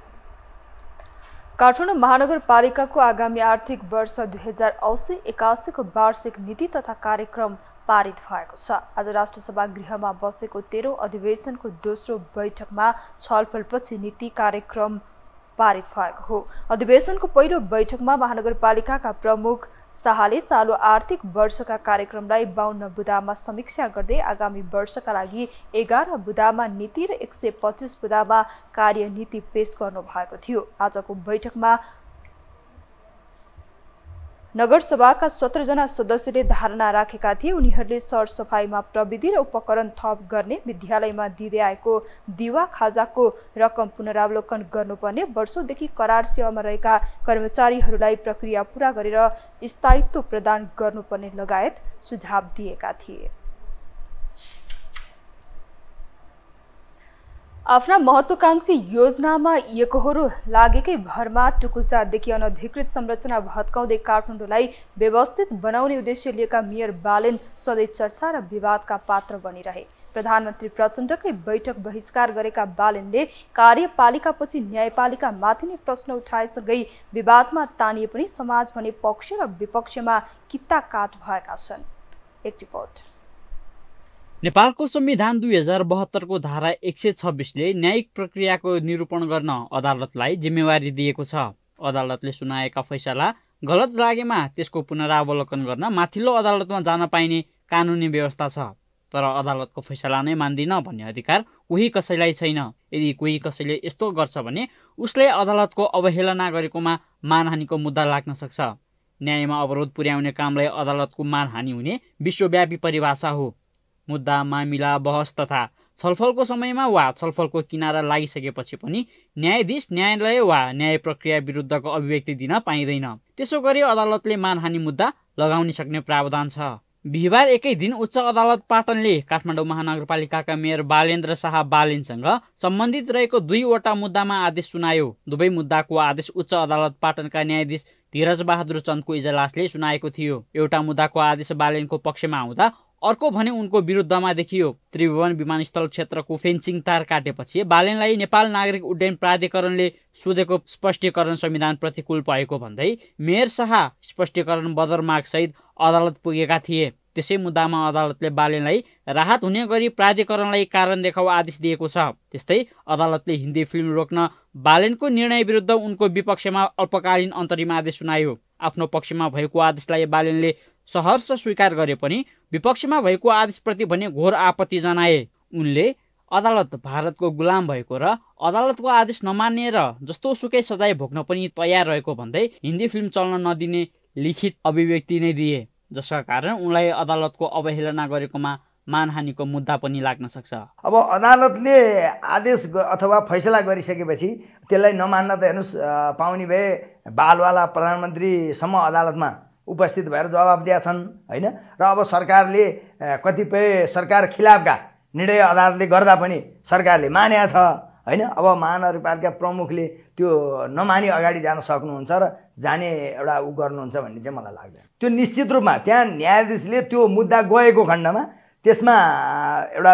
काठमाडौँ महानगरपालिकाको आगामी आर्थिक वर्ष 2080-81 को वार्षिक नीति तथा कार्यक्रम पारित भएको छ। आज राष्ट्रसभा गृहमा बसेको 13औं अधिवेशनको दोस्रो बैठकमा छलफलपछि नीति कार्यक्रम पारित भएको हो। अधिवेशनको पहिलो बैठकमा महानगरपालिकाका प्रमुख शाहले चालु आर्थिक वर्षका कार्यक्रमलाई 52 बुँदामा समीक्षा गर्दै आगामी वर्षका लागि 11 बुँदामा नीति र 125 बुँदामा कार्यनीति पेश गर्नु भएको थियो। आजको बैठकमा नगरसभाका 17 जना सदस्यले धारणा राखेका थिए। उनीहरूले सरसफाइमा प्रविधि र उपकरण थप गर्ने, विद्यालयमा दिँदै आएको दिवा खाजाको रकम पुनरावलोकन गर्नुपर्ने, वर्षौंदेखि करार सेवामा रहेका कर्मचारीहरूलाई प्रक्रिया पूरा गरेर स्थायित्व प्रदान गर्नुपर्ने लगायत सुझाव दिएका थिए। आफ्ना महत्वाकांक्षी योजनामा एकहोरो लागेकै भरमा टुकुचादेखि अनधिकृत संरचना भत्काउँदै काठमाडौँलाई व्यवस्थित बनाउने उद्देश्य लिएका मेयर बालेन सधैँ चर्चा र विवादका पात्र बनिरहे। प्रधानमन्त्री प्रचण्डकै बैठक बहिष्कार गरेका बालेनले कार्यपालिकापछि न्यायपालिकामाथि नै प्रश्न उठाएसँगै विवादमा तानिए पनि समाज भने पक्ष र विपक्षमा कित्ताकाट भएका छन्। एक रिपोर्ट। नेपालको संविधान 2072 को धारा 126 ले न्यायिक प्रक्रियाको निरूपण गर्न अदालतलाई जिम्मेवारी दिएको छ। अदालतले सुनाएका फैसला गलत लागेमा त्यसको पुनरावलोकन गर्न माथिल्लो अदालतमा जान पाइने कानुनी व्यवस्था छ। तर अदालतको फैसला नै मान्दिन भन्ने अधिकार कोही कसैलाई छैन। यदि कोही कसैले यस्तो गर्छ भने उसले अदालतको अवहेलना गरेकोमा मानहानिको मुद्दा लाग्न सक्छ। न्यायमा अवरोध पुर्याउने कामलाई अदालतको मानहानि हुने विश्वव्यापी परिभाषा हो। मुद्दा, मामिला, बहस तथा छलफलको समयमा वा छलफलको किनारा लागिसकेपछि पनि न्यायाधीश न्यायालय वा न्याय प्रक्रिया विरुद्धको अभिव्यक्ति दिन पाइँदैन। त्यसो गरी अदालतले मानहानि मुद्दा लगाउन सक्ने प्रावधान छ। बिहिबार एकै दिन उच्च अदालत पाटनले काठमाडौँ महानगरपालिकाका मेयर बालेन्द्र शाह बालेनसँग सम्बन्धित रहेको 2 वटा मुद्दामा आदेश सुनायो। दुवै मुद्दाको आदेश उच्च अदालत पाटनका न्यायाधीश धीरज बहादुर चन्दको इजलासले सुनाएको थियो। एउटा मुद्दाको आदेश बालेनको पक्षमा आउँदा अर्को भने उनको विरुद्धमा देखियो। त्रिभुवन विमानस्थल क्षेत्रको फेन्सिङ तार काटेपछि बालेनलाई नेपाल नागरिक उड्डयन प्राधिकरणले सोधेको स्पष्टीकरण संविधान प्रतिकूल भएको भन्दै मेयर शाह स्पष्टीकरण बदर माग सहित अदालत पुगेका थिए। त्यसै मुद्दामा अदालतले बालेनलाई राहत हुने गरी प्राधिकरणलाई कारण देखाउ आदेश दिएको छ। त्यस्तै अदालतले हिन्दी फिल्म रोक्न बालेनको निर्णय विरुद्ध उनको विपक्षमा अल्पकालीन अन्तरिम आदेश सुनायो। आफ्नो पक्षमा भएको आदेशलाई बालेनले सहर्ष स्वीकार गरे पनि विपक्षमा भएको आदेशप्रति भने घोर आपत्ति जनाए। उनले अदालत भारतको गुलाम भएको र अदालतको आदेश नमान्ने र जस्तो सुकै सजाय भोग्न पनि तयार रहेको भन्दै हिन्दी फिल्म चल्न नदिने लिखित अभिव्यक्ति नै दिए, जसका कारण उनलाई अदालतको अवहेलना गरेकोमा मानहानिको मुद्दा पनि लाग्न सक्छ। अब अदालतले आदेश अथवा फैसला गरिसकेपछि त्यसलाई नमान्न त हेर्नुस् पाउने भए बालवाला प्रधानमन्त्रीसम्म अदालतमा उपस्थित भएर जवाब दिएका छन् हैन। र अब सरकारले कतिपय सरकार खिलाफका निर्णय अदालतले गर्दा पनि सरकारले मानेको छ हैन। अब महानगरपालिका प्रमुखले त्यो नमानी अगाडि जान सक्नुहुन्छ र जाने एउटा उ गर्नुहुन्छ भन्ने चाहिँ मलाई लाग्दैन। त्यो निश्चित रूपमा त्यहाँ न्यायाधीशले त्यो मुद्दा गएको खण्डमा त्यसमा एउटा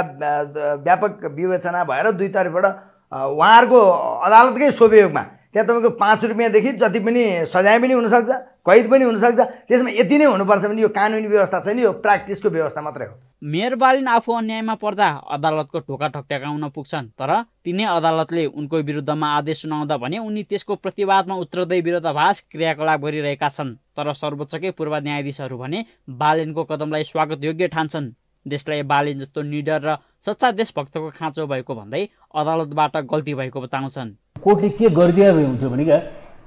व्यापक विवेचना भएर दुई तर्फबाट उहाँहरूको अदालतकै स्ववियोगमा त्यहाँ तपाईँको 5 रुपियाँदेखि जति पनि सजाय पनि हुनसक्छ, कैद पनि हुनसक्छ। त्यसमा यति नै हुनुपर्छ भने यो कानुनी व्यवस्था छैन, यो प्र्याक्टिसको व्यवस्था मात्रै हो। मेयर बालेन आफू अन्यायमा पर्दा अदालतको ढोका ठक्ट्याउन पुग्छन्, तर तिनै अदालतले उनको विरुद्धमा आदेश सुनाउँदा भने उनी त्यसको प्रतिवादमा उत्रदै विरोधाभास क्रियाकलाप गरिरहेका छन्। तर सर्वोच्चकै पूर्व न्यायाधीशहरू भने बालेनको कदमलाई स्वागत योग्य ठान्छन्। देशलाई बालेन जस्तो निडर र सच्चा देशभक्तको खाँचो भएको भन्दै अदालतबाट गल्ती भएको बताउँछन्। कोर्टले के गरिदिए हुन्थ्यो भने क्या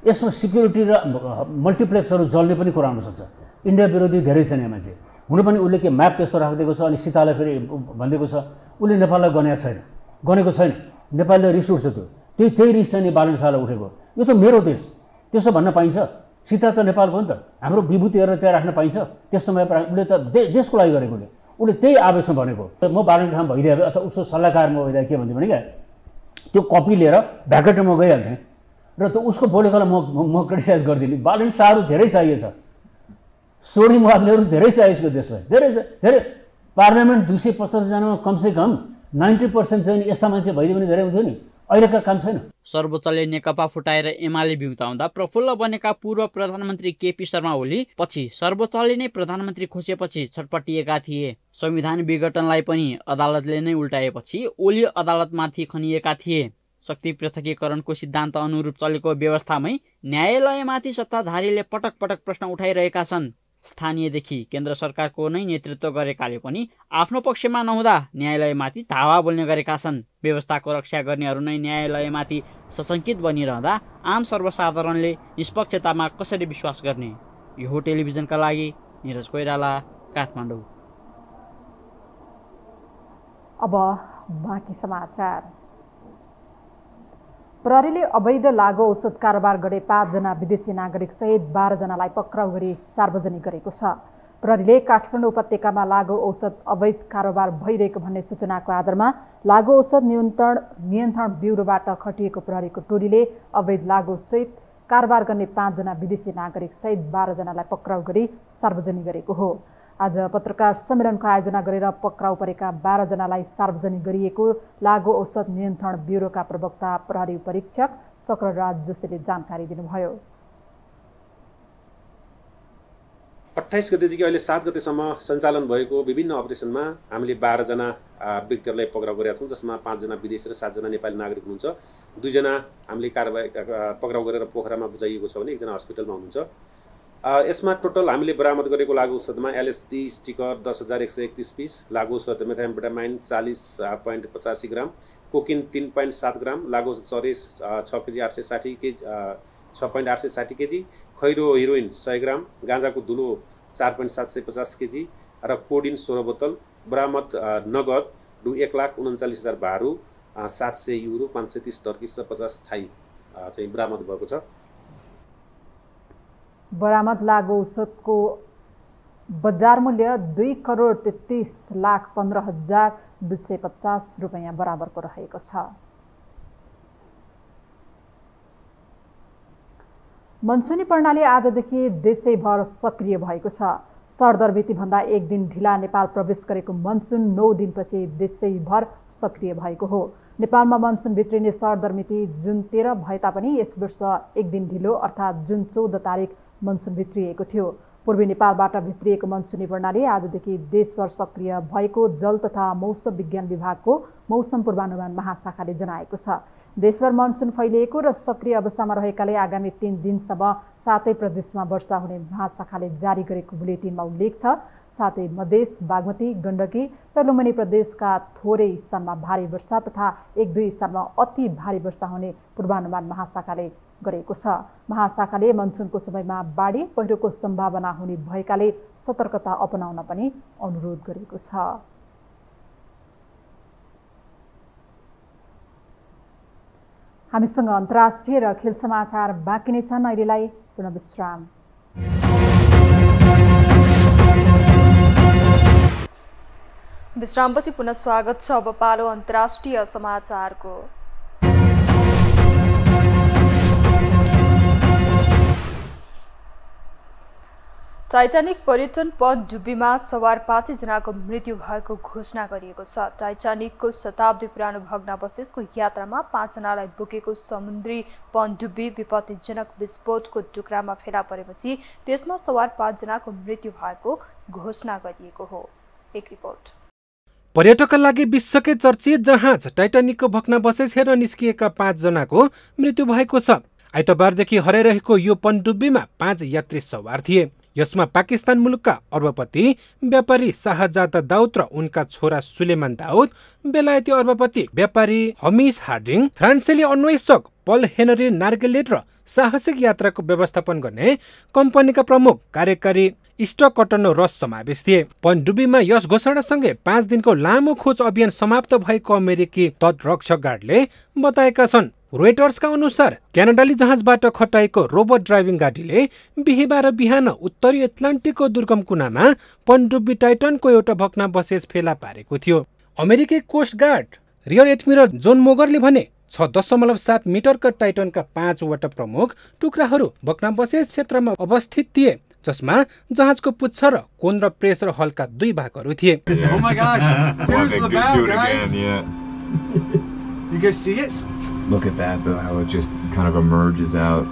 यसमा सिक्युरिटी र मल्टिप्लेक्सहरू जल्ने पनि कुरा हुनसक्छ। इन्डिया विरोधी धेरै छन् यहाँ मान्छे हुनु पनि उसले के म्याप त्यस्तो राखिदिएको छ। अनि सीतालाई फेरि भनिदिएको छ उसले नेपाललाई गनेको छैन। नेपालले रिस उठ्छ, त्यही रिस चाहिँ बालेन शाहलाई उठेको। यो त मेरो देश त्यसो भन्न पाइन्छ? सीता त नेपालको हो नि त, हाम्रो विभूति हेरेर त्यहाँ राख्न पाइन्छ? त्यस्तोमा उसले त देशको लागि गरेको उसले त्यही आवेशमा भनेको। म बालेन ठाउँ भइदिए अथवा उसको सल्लाहकारमा भइदिए के भन्थ्यो भने क्या त्यो कपी लिएर भ्याकेटमा गइहाल्थेँ। र त उसको बोलेकोलाई म क्रिटिसाइज गरिदिने। बालुनी शाहहरू धेरै चाहिएछ, सोडी मुहावलीहरू धेरै चाहिएको देशलाई, धेरै पार्लियामेन्ट 275 जनामा कमसेकम 90% चाहिँ यस्ता मान्छे भइदियो भने धेरै हुन्थ्यो नि। अहिलेका काम छैन। सर्वोच्चले नेकपा फुटाएर एमाले बिउताउँदा प्रफुल्ल बनेका पूर्व प्रधानमन्त्री केपी शर्मा ओली पछि सर्वोच्चले नै प्रधानमन्त्री खोसेपछि छटपटिएका थिए। संविधान विघटनलाई पनि अदालतले नै उल्टाएपछि ओली अदालतमाथि खनिएका थिए। शक्ति पृथकीकरणको सिद्धान्त अनुरूप चलेको व्यवस्थामै न्यायालयमाथि सत्ताधारीले पटक पटक प्रश्न उठाइरहेका छन्। स्थानीयदेखि केन्द्र सरकारको नै नेतृत्व गरेकाले पनि आफ्नो पक्षमा नहुँदा न्यायालयमाथि धावा बोल्ने गरेका छन्। व्यवस्थाको रक्षा गर्नेहरू नै न्यायालयमाथि सशङ्कित बनिरहँदा आम सर्वसाधारणले निष्पक्षतामा कसरी विश्वास गर्ने? यो हो टेलिभिजनका लागि निरज कोइराला, काठमाडौँ। अब बाँकी समाचार। प्रहरीले अवैध लागु औषध कारोबार गरे 5 जना विदेशी नागरिक सहित 12 जनालाई पक्राउ गरी सार्वजनिक गरेको छ। प्रहरीले काठमाडौँ उपत्यकामा लागु औषध अवैध कारोबार भइरहेको भन्ने सूचनाको आधारमा लागु औषध नियन्त्रण ब्युरोबाट खटिएको प्रहरीको टोलीले अवैध लागु सहित कारोबार गर्ने 5 जना विदेशी नागरिक सहित 12 जनालाई पक्राउ गरी सार्वजनिक गरेको हो। आज पत्रकार सम्मेलनको आयोजना गरेर पक्राउ परेका 12 जनालाई सार्वजनिक गरिएको लागु औषध नियन्त्रण ब्युरोका प्रवक्ता प्रहरी परीक्षक चक्रराज जोशीले जानकारी दिनुभयो। 28 गतेदेखि अहिले 7 गतेसम्म सञ्चालन भएको विभिन्न अपरेसनमा हामीले 12 जना व्यक्तिहरूलाई पक्राउ गरेका छौँ, जसमा 5 जना विदेशी र 7 जना नेपाली नागरिक हुनुहुन्छ। 2 जना हामीले कारबाही पक्राउ गरेर पोखरामा बुझाइएको छ भने 1 जना हस्पिटलमा हुनुहुन्छ। यसमा टोटल हामीले बरामद गरेको लागु औषधमा एलएसडी स्टिकर 10,131 पिस, लागु औषध मेथाम्फेटामाइन 40.85 ग्राम, कोकिन 3.7 ग्राम, लागु औषध चरेस 6 केजी 860 केजी 6.860 केजी, खैरो हिरोइन 100 ग्राम, गाँजाको धुलो 4.750 केजी र कोडिन 16 बोतल। बरामद नगद रु 1,39,000 700 युरो, 530 टर्किस र 50 थाई चाहिँ बरामद भएको छ। बरामद लागु औषधको बजार मूल्य 2,33,15,250 रुपैयाँ बराबरको रहेको छ। मनसुनी प्रणाली आजदेखि देशैभर सक्रिय भएको छ। सरदरमितिभन्दा 1 दिन ढिला नेपाल प्रवेश गरेको मनसुन 9 दिनपछि देशैभर सक्रिय भएको हो। नेपालमा मनसुन भित्रिने सरदरमिति जुन 13 भए तापनि यस वर्ष 1 दिन ढिलो अर्थात् जुन 14 तारिक मनसुन भित्रिएको थियो। पूर्वी नेपालबाट भित्रिएको मनसुनी प्रणाली आजदेखि देशभर सक्रिय भएको जल तथा मौसम विज्ञान विभागको मौसम पूर्वानुमान महाशाखाले जनाएको छ। देशभर मनसुन फैलिएको र सक्रिय अवस्थामा रहेकाले आगामी 3 दिनसम्म 7 प्रदेशमा वर्षा हुने महाशाखाले जारी गरेको बुलेटिनमा उल्लेख छ। साथै मधेस, बागमती, गण्डकी र लुम्बिनी प्रदेशका थोरै स्थानमा भारी वर्षा तथा 1-2 स्थानमा अति भारी वर्षा हुने पूर्वानुमान महाशाखाले गरेको छ। महाशाखाले मनसुनको समयमा बाढी पहिरोको सम्भावना हुने भएकाले सतर्कता अपनाउन पनि अनुरोध गरेको छ। हामीसँग अन्तर्राष्ट्रिय र खेल समाचार बाँकी नै छन्। अहिलेलाई पुनः विश्राम। विश्रामपछि पुनः स्वागत छ। अब पालो अन्तर्राष्ट्रिय समाचारको। टाइटानिक पर्यटन पनडुब्बीमा सवार 5 जनाको मृत्यु भएको घोषणा गरिएको छ। टाइटानिकको शताब्दी पुरानो भग्नावशेषको यात्रामा 5 जनालाई बोकेको समुद्री पनडुब्बी विपत्तिजनक विस्फोटको टुक्रामा फेला परेपछि त्यसमा सवार 5 जनाको मृत्यु भएको घोषणा गरिएको हो। एक रिपोर्ट। पर्यटकका लागि विश्वकै चर्चित जहाज टाइटानिकको भग्नावशेष हेर्न निस्किएका 5 जनाको मृत्यु भएको छ। आइतबारदेखि हराइरहेको यो पनडुब्बीमा 5 यात्री सवार थिए। यसमा पाकिस्तान मुलुकका अर्बपति व्यापारी शाहजादा दाउद र उनका छोरा सुलेमान दाउद, बेलायती अर्बपति व्यापारी हमिश हार्डिङ, फ्रान्सेली अन्वेषक पल हेनरी नार्गेलेट र साहसिक यात्राको व्यवस्थापन गर्ने कम्पनीका प्रमुख कार्यकारी स्टकटन रस समावेश थिए। पनडुब्बीमा यस घोषणासँगै 5 दिनको लामो खोज अभियान समाप्त भएको अमेरिकी तटरक्षक गार्डले बताएका छन्। रोइटर्सका अनुसार क्यानाडाली जहाजबाट खटाएको रोबोट ड्राइभिङ गाडीले बिहिबार बिहान उत्तरी एटलान्टिकको दुर्गम कुनामा पनडुब्बी टाइटनको एउटा भग्नावशेष फेला पारेको थियो। अमेरिकी coast guard rear admiral John मोगरले भने 6.7 मिटरका टाइटनका 5वटा प्रमुख टुक्राहरू भग्नावशेष क्षेत्रमा अवस्थित थिए, जसमा जहाजको पुच्छ र कोन र प्रेसर हलका 2 भागहरू थिए। Oh my gosh, here's the bow, guys. You guys see it? Look at that, though, how it just kind of emerges out.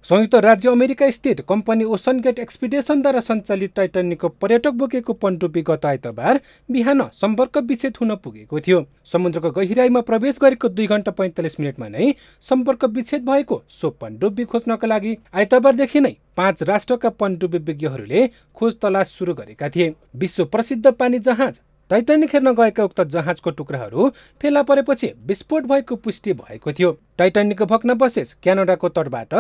संयुक्त राज्य अमेरिका स्थित कम्पनी ओसन गेट एक्सपिडिसनद्वारा सञ्चालित टाइटानिकको पर्यटक बोकेको पनडुब्बी गत आइतबार बिहान सम्पर्क विच्छेद हुन पुगेको थियो। समुद्रको गहिराईमा प्रवेश गरेको 2 घण्टा 45 मिनटमा नै सम्पर्क विच्छेद भएको सो पनडुब्बी खोज्नका लागि आइतबारदेखि नै 5 राष्ट्रका पनडुब्बी विज्ञहरूले खोज तलास सुरु गरेका थिए। विश्व प्रसिद्ध पानी जहाज टाइटानिक हेर्न गएका उक्त जहाजको टुक्राहरू फेला परेपछि विस्फोट भएको पुष्टि भएको थियो। टाइटानिकको भग्नावशेष क्यानाडाको तटबाट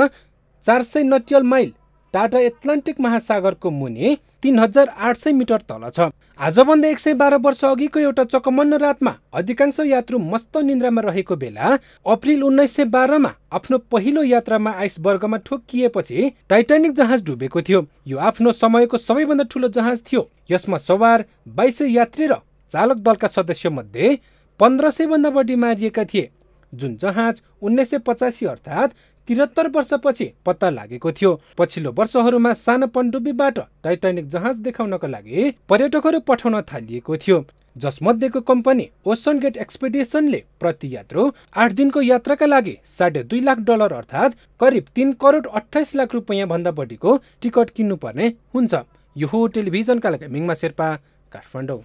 400 नटियल माइल टाटा एटलान्टिक महासागरको मुनि 3800 मिटर तल छ। आजभन्दा 112 वर्ष अघिको एउटा चकमन्न रातमा अधिकांश यात्रु मस्त निन्द्रामा रहेको बेला अप्रिल 1912 मा आफ्नो पहिलो यात्रामा आइसबर्गमा ठोक्किएपछि टाइटानिक जहाज डुबेको थियो। यो आफ्नो समयको सबैभन्दा ठूलो जहाज थियो। यसमा सवार 2200 यात्री र चालक दलका सदस्य मध्ये 1500 भन्दा बढी मारिएका थिए, जुन जहाज 1985 अर्थात् 73 वर्षपछि पत्ता लागेको थियो। पछिल्लो वर्षहरूमा सानो पनडुब्बीबाट टाइटानिक जहाज देखाउनका लागि पर्यटकहरू पठाउन थालिएको थियो, जसमध्येको कम्पनी ओसन गेट एक्सपिडिसनले प्रति यात्रु 8 दिनको यात्राका लागि $2.5 लाख अर्थात् करिब 3 करोड 28 लाख रुपैयाँ भन्दा बढीको टिकट किन्नुपर्ने हुन्छ। यो हो टेलिभिजनका लागि मिङमा शेर्पा, काठमाडौँ।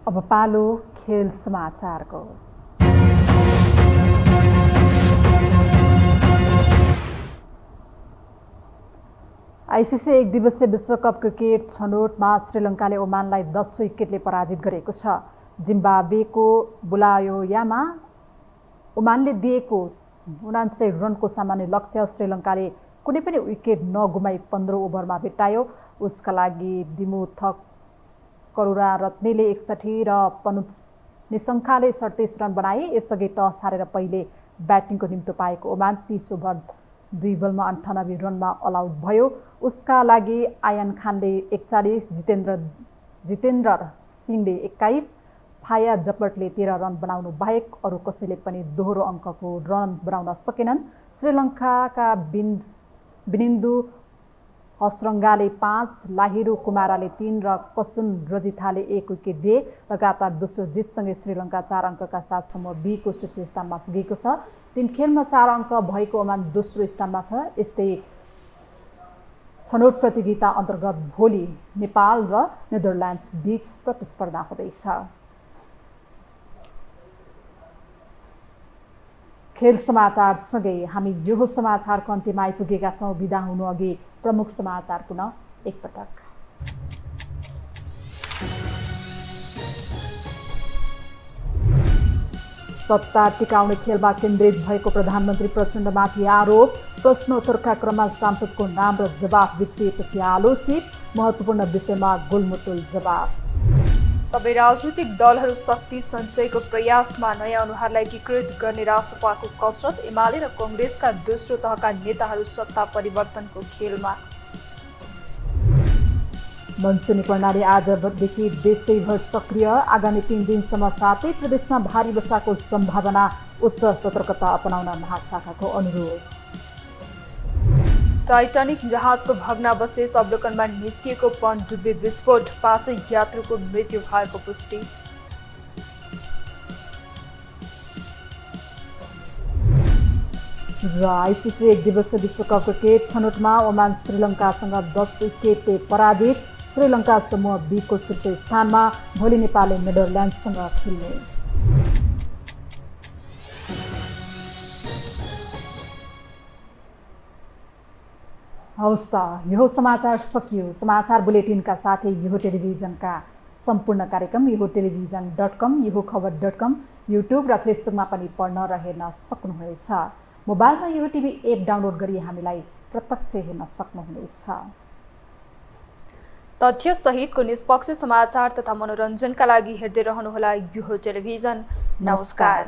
अब पालो खेल समाचारको। आइसिसी 1 दिवसीय विश्वकप क्रिकेट छनौटमा श्रीलङ्काले ओमानलाई 10 विकेटले पराजित गरेको छ। जिम्बाब्वेको बुलायोयामा ओमानले दिएको 79 रनको सामान्य लक्ष्य श्रीलङ्काले कुनै पनि विकेट नगुमाई 15 ओभरमा भेट्टायो। उसका लागि दिमुथक करुणारत्नेले 61 र पनुत निशङ्काले 37 रन बनाए। यसअघि टस हारेर पहिले ब्याटिङको निम्तो पाएको ओमान 30 ओभर 2 बलमा 98 रनमा अल आउट भयो। उसका लागि आयान खानले 41, जितेन्द्र सिंहले 21, फाया जपटले 13 रन बनाउनु बाहेक अरू कसैले पनि दोहोरो अङ्कको रन बनाउन सकेनन्। श्रीलङ्काका बिनिन्दु हसरङ्गाले 5, लाहिरू कुमाराले 3 र कसुन रजिथाले 1 विकेट दिए। लगातार दोस्रो जितसँगै श्रीलङ्का 4 अङ्कका साथ समूह बी को शीर्ष स्थानमा पुगेको छ। 3 खेलमा 4 अङ्क भएको ओमान दोस्रो स्थानमा छ। यस्तै छनौट प्रतियोगिता अन्तर्गत भोलि नेपाल र नेदरल्यान्ड्स बीच प्रतिस्पर्धा हुँदैछ। खेल समाचार सँगै हामी यो समाचारको अन्त्यमा आइपुगेका छौँ। बिदा हुनु अघि प्रमुख समाचार पुनः एकपटक। सत्ता टिकाउने खेलमा केन्द्रित भएको प्रधानमन्त्री प्रचण्डमाथि आरोप। प्रश्नोत्तरका क्रममा सांसदको नाम र जवाफ बिर्सिएपछि आलोचित। महत्त्वपूर्ण विषयमा गोलमुटोल जवाफ। सबै राजनीतिक दलहरू शक्ति सञ्चयको प्रयासमा नयाँ अनुहारलाई एकीकृत गर्ने रासपाको कसरत। एमाले र कङ्ग्रेसका दोस्रो तहका नेताहरू सत्ता परिवर्तनको खेलमा। मनसुनी प्रणाली आजदेखि देशैभर सक्रिय। आगामी 3 दिनसम्म 7 प्रदेशमा भारी वर्षाको सम्भावना। उच्च सतर्कता अपनाउन महाशाखाको अनुरोध। टाइटानिक जहाजको भग्नावशेष अवलोकनमा निस्किएको पनडुब्बी विस्फोट। 5 यात्रुको मृत्यु भएको पुष्टि। र आइसिसी 1 दिवसीय विश्वकप क्रिकेट छनौटमा ओमान श्रीलङ्कासँग 10 विकेटले पराजित। श्रीलङ्का समूह बी को शीर्ष स्थानमा। भोलि नेपालले नेदरल्यान्ड्ससँग खेल्ने। हवस् त, यो समाचार सकियो। समाचार बुलेटिनका साथै यो टेलिभिजनका सम्पूर्ण कार्यक्रम यो टेलिभिजन.com, यो खबर.com, युट्युब र फेसबुकमा पनि पढ्न र हेर्न सक्नुहुनेछ। मोबाइलमा यो टिभी एप डाउनलोड गरी हामीलाई प्रत्यक्ष हेर्न सक्नुहुनेछ। तथ्य सहितको निष्पक्ष समाचार तथा मनोरञ्जनका लागि हेर्दै रहनुहोला यो टेलिभिजन। नमस्कार।